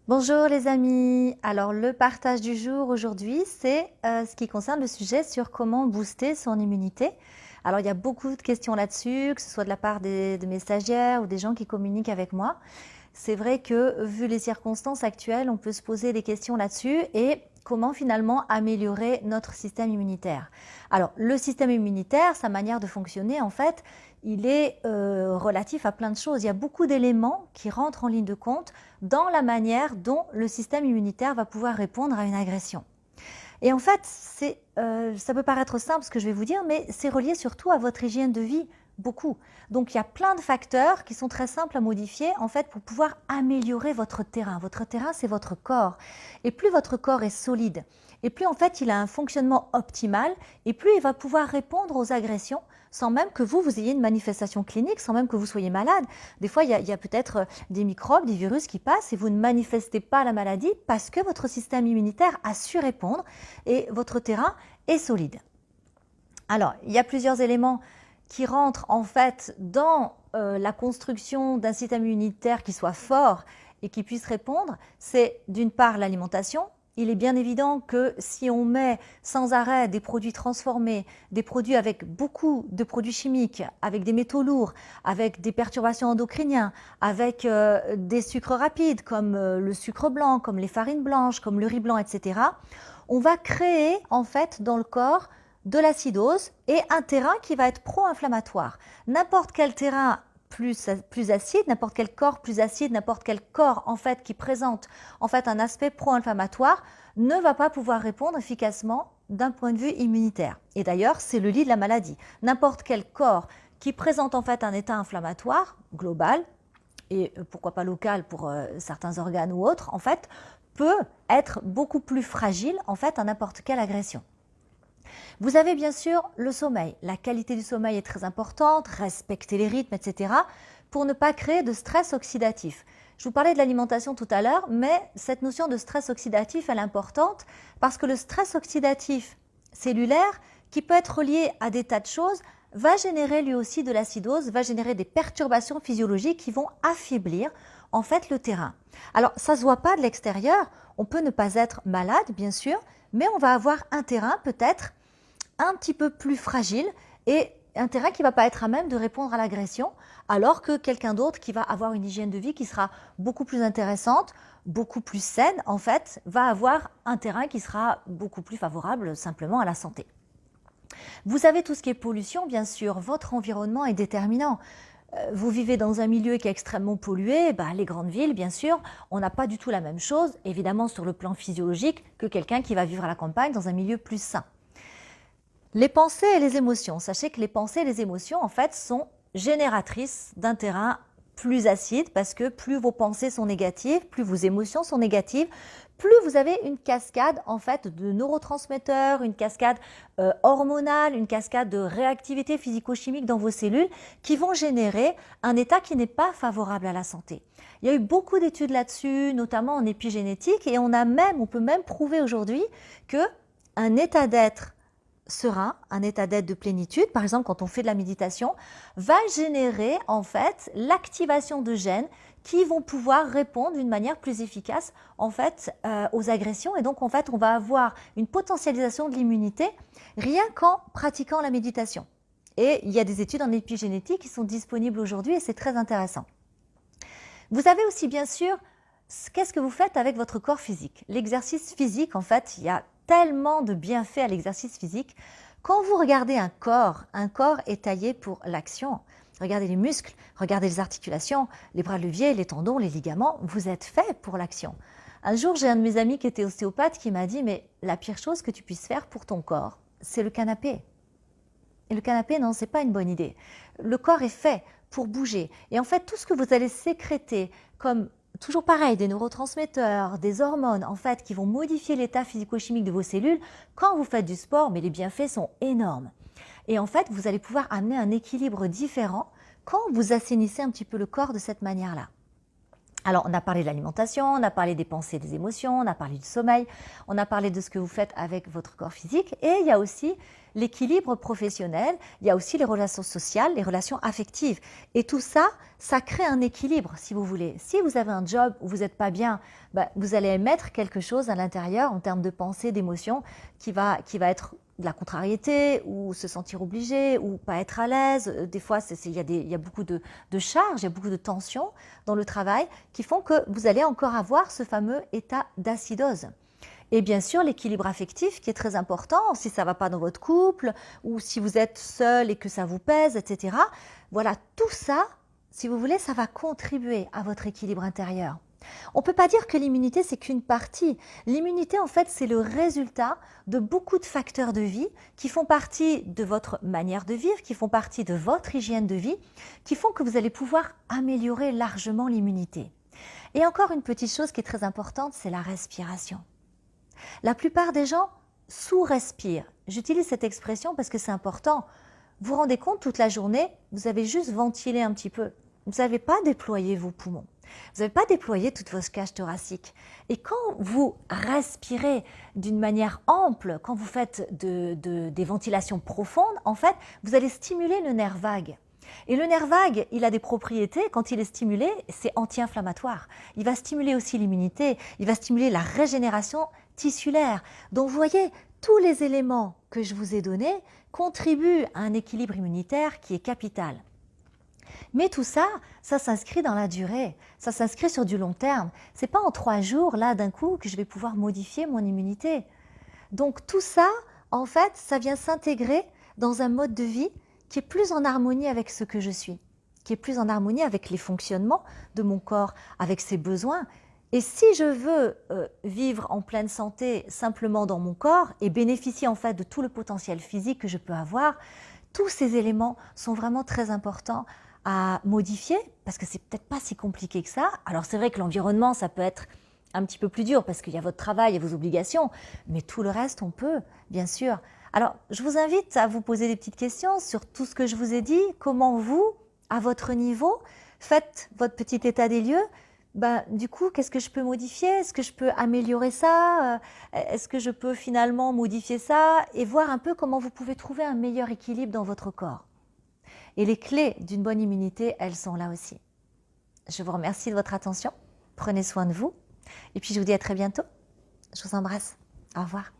Bonjour les amis, alors le partage du jour aujourd'hui c'est ce qui concerne le sujet sur comment booster son immunité. Alors il y a beaucoup de questions là-dessus, que ce soit de la part de mes stagiaires ou des gens qui communiquent avec moi. C'est vrai que vu les circonstances actuelles, on peut se poser des questions là-dessus et comment finalement améliorer notre système immunitaire. Alors le système immunitaire, sa manière de fonctionner en fait, il est relatif à plein de choses. Il y a beaucoup d'éléments qui rentrent en ligne de compte dans la manière dont le système immunitaire va pouvoir répondre à une agression. Et en fait, ça peut paraître simple ce que je vais vous dire, mais c'est relié surtout à votre hygiène de vie, beaucoup. Donc il y a plein de facteurs qui sont très simples à modifier en fait pour pouvoir améliorer votre terrain. Votre terrain, c'est votre corps. Et plus votre corps est solide, et plus en fait il a un fonctionnement optimal, et plus il va pouvoir répondre aux agressions sans même que vous ayez une manifestation clinique, sans même que vous soyez malade. Des fois, il y a peut-être des microbes, des virus qui passent et vous ne manifestez pas la maladie parce que votre système immunitaire a su répondre et votre terrain est solide. Alors, il y a plusieurs éléments qui rentrent en fait dans la construction d'un système immunitaire qui soit fort et qui puisse répondre. C'est d'une part l'alimentation. Il est bien évident que si on met sans arrêt des produits transformés, des produits avec beaucoup de produits chimiques, avec des métaux lourds, avec des perturbations endocriniennes, avec des sucres rapides comme le sucre blanc, comme les farines blanches, comme le riz blanc, etc., on va créer en fait dans le corps de l'acidose et un terrain qui va être pro-inflammatoire. N'importe quel terrain plus acide, n'importe quel corps plus acide, n'importe quel corps en fait qui présente en fait un aspect pro-inflammatoire ne va pas pouvoir répondre efficacement d'un point de vue immunitaire. Et d'ailleurs, c'est le lit de la maladie. N'importe quel corps qui présente en fait un état inflammatoire global et pourquoi pas local pour certains organes ou autres, en fait, peut être beaucoup plus fragile en fait à n'importe quelle agression. Vous avez bien sûr le sommeil. La qualité du sommeil est très importante, respecter les rythmes, etc. pour ne pas créer de stress oxydatif. Je vous parlais de l'alimentation tout à l'heure, mais cette notion de stress oxydatif, elle est importante parce que le stress oxydatif cellulaire, qui peut être lié à des tas de choses, va générer lui aussi de l'acidose, va générer des perturbations physiologiques qui vont affaiblir en fait le terrain. Alors ça ne se voit pas de l'extérieur, on peut ne pas être malade bien sûr, mais on va avoir un terrain peut-être un petit peu plus fragile et un terrain qui ne va pas être à même de répondre à l'agression, alors que quelqu'un d'autre qui va avoir une hygiène de vie qui sera beaucoup plus intéressante, beaucoup plus saine, en fait, va avoir un terrain qui sera beaucoup plus favorable simplement à la santé. Vous avez tout ce qui est pollution, bien sûr, votre environnement est déterminant. Vous vivez dans un milieu qui est extrêmement pollué, les grandes villes, bien sûr, on n'a pas du tout la même chose, évidemment sur le plan physiologique, que quelqu'un qui va vivre à la campagne dans un milieu plus sain. Les pensées et les émotions. Sachez que les pensées et les émotions, en fait, sont génératrices d'un terrain plus acide parce que plus vos pensées sont négatives, plus vos émotions sont négatives, plus vous avez une cascade en fait de neurotransmetteurs, une cascade hormonale, une cascade de réactivité physico-chimique dans vos cellules qui vont générer un état qui n'est pas favorable à la santé. Il y a eu beaucoup d'études là-dessus, notamment en épigénétique, et on peut même prouver aujourd'hui que un état d'être serein, un état d'être de plénitude, par exemple quand on fait de la méditation, va générer en fait l'activation de gènes qui vont pouvoir répondre d'une manière plus efficace en fait aux agressions, et donc en fait on va avoir une potentialisation de l'immunité rien qu'en pratiquant la méditation. Et il y a des études en épigénétique qui sont disponibles aujourd'hui et c'est très intéressant. Vous avez aussi bien sûr qu'est-ce que vous faites avec votre corps physique. L'exercice physique, en fait, il y a tellement de bienfaits à l'exercice physique. Quand vous regardez un corps est taillé pour l'action. Regardez les muscles, regardez les articulations, les bras de levier, les tendons, les ligaments, vous êtes fait pour l'action. Un jour, j'ai un de mes amis qui était ostéopathe qui m'a dit « mais la pire chose que tu puisses faire pour ton corps, c'est le canapé ». Et le canapé, non, ce n'est pas une bonne idée. Le corps est fait pour bouger. Et en fait, tout ce que vous allez sécréter comme toujours pareil, des neurotransmetteurs, des hormones en fait qui vont modifier l'état physico-chimique de vos cellules, quand vous faites du sport, mais les bienfaits sont énormes. Et en fait, vous allez pouvoir amener un équilibre différent quand vous assainissez un petit peu le corps de cette manière-là. Alors, on a parlé de l'alimentation, on a parlé des pensées, des émotions, on a parlé du sommeil, on a parlé de ce que vous faites avec votre corps physique et il y a aussi l'équilibre professionnel, il y a aussi les relations sociales, les relations affectives. Et tout ça, ça crée un équilibre, si vous voulez. Si vous avez un job où vous n'êtes pas bien, ben, vous allez émettre quelque chose à l'intérieur en termes de pensée, d'émotion, qui va être de la contrariété ou se sentir obligé ou pas être à l'aise. Des fois, il y a beaucoup de charges, il y a beaucoup de tensions dans le travail qui font que vous allez encore avoir ce fameux état d'acidose. Et bien sûr, l'équilibre affectif qui est très important, si ça ne va pas dans votre couple ou si vous êtes seul et que ça vous pèse, etc. Voilà, tout ça, si vous voulez, ça va contribuer à votre équilibre intérieur. On ne peut pas dire que l'immunité, c'est qu'une partie. L'immunité, en fait, c'est le résultat de beaucoup de facteurs de vie qui font partie de votre manière de vivre, qui font partie de votre hygiène de vie, qui font que vous allez pouvoir améliorer largement l'immunité. Et encore une petite chose qui est très importante, c'est la respiration. La plupart des gens sous-respirent. J'utilise cette expression parce que c'est important. Vous vous rendez compte, toute la journée, vous avez juste ventilé un petit peu. Vous n'avez pas déployé vos poumons. Vous n'avez pas déployé toute votre cage thoracique. Et quand vous respirez d'une manière ample, quand vous faites des ventilations profondes, en fait, vous allez stimuler le nerf vague. Et le nerf vague, il a des propriétés, quand il est stimulé, c'est anti-inflammatoire. Il va stimuler aussi l'immunité, il va stimuler la régénération tissulaire. Donc vous voyez, tous les éléments que je vous ai donnés contribuent à un équilibre immunitaire qui est capital. Mais tout ça, ça s'inscrit dans la durée, ça s'inscrit sur du long terme. Ce n'est pas en 3 jours, là, d'un coup, que je vais pouvoir modifier mon immunité. Donc tout ça, en fait, ça vient s'intégrer dans un mode de vie qui est plus en harmonie avec ce que je suis, qui est plus en harmonie avec les fonctionnements de mon corps, avec ses besoins. Et si je veux vivre en pleine santé simplement dans mon corps et bénéficier en fait de tout le potentiel physique que je peux avoir, tous ces éléments sont vraiment très importants à modifier parce que c'est peut-être pas si compliqué que ça. Alors c'est vrai que l'environnement, ça peut être un petit peu plus dur parce qu'il y a votre travail et vos obligations, mais tout le reste, on peut, bien sûr. Alors, je vous invite à vous poser des petites questions sur tout ce que je vous ai dit, comment vous, à votre niveau, faites votre petit état des lieux. Ben, du coup, qu'est-ce que je peux modifier? Est-ce que je peux améliorer ça? Est-ce que je peux finalement modifier ça? Et voir un peu comment vous pouvez trouver un meilleur équilibre dans votre corps. Et les clés d'une bonne immunité, elles sont là aussi. Je vous remercie de votre attention. Prenez soin de vous. Et puis, je vous dis à très bientôt. Je vous embrasse. Au revoir.